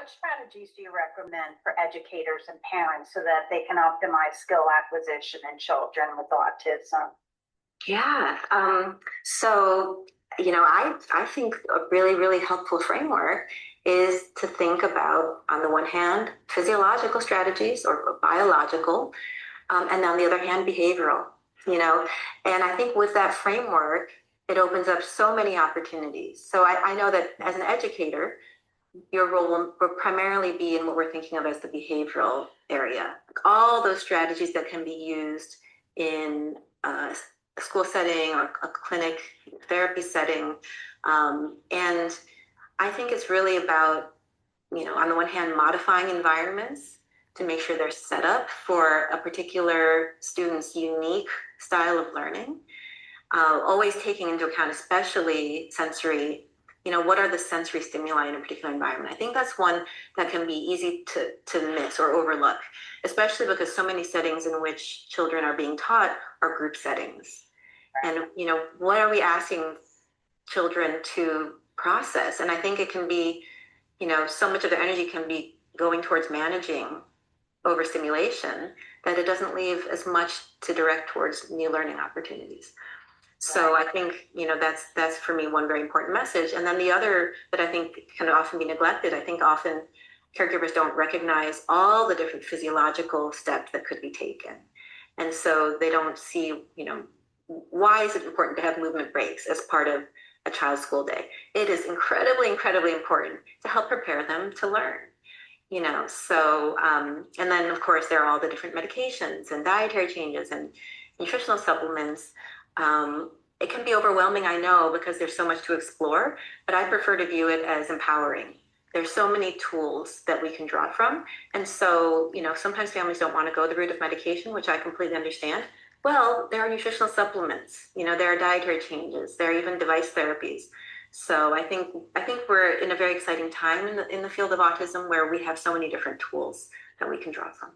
what strategies do you recommend for educators and parents so that they can optimize skill acquisition in children with autism? Yeah. I think a really, really helpful framework is to think about, on the one hand, physiological strategies or biological, and on the other hand, behavioral, you know. And I think with that framework, it opens up so many opportunities. So I know that as an educator, your role will primarily be in what we're thinking of as the behavioral area. All those strategies that can be used in a school setting or a clinic therapy setting. And I think it's really about, on the one hand, modifying environments to make sure they're set up for a particular student's unique style of learning. Always taking into account, especially sensory, what are the sensory stimuli in a particular environment? I think that's one that can be easy to miss or overlook, especially because so many settings in which children are being taught are group settings. And, what are we asking children to process? And I think it can be, so much of their energy can be going towards managing overstimulation that it doesn't leave as much to direct towards new learning opportunities. So I think, that's for me one very important message. And then the other that I think can often be neglected, I think often caregivers don't recognize all the different physiological steps that could be taken. And so they don't see, why is it important to have movement breaks as part of a child's school day? It is incredibly, incredibly important to help prepare them to learn. And then of course there are all the different medications and dietary changes and nutritional supplements. It can be overwhelming, I know, because there's so much to explore, but I prefer to view it as empowering. There's so many tools that we can draw from. And so, sometimes families don't want to go the route of medication, which I completely understand. Well, there are nutritional supplements, there are dietary changes, there are even device therapies. So I think we're in a very exciting time in the field of autism where we have so many different tools that we can draw from.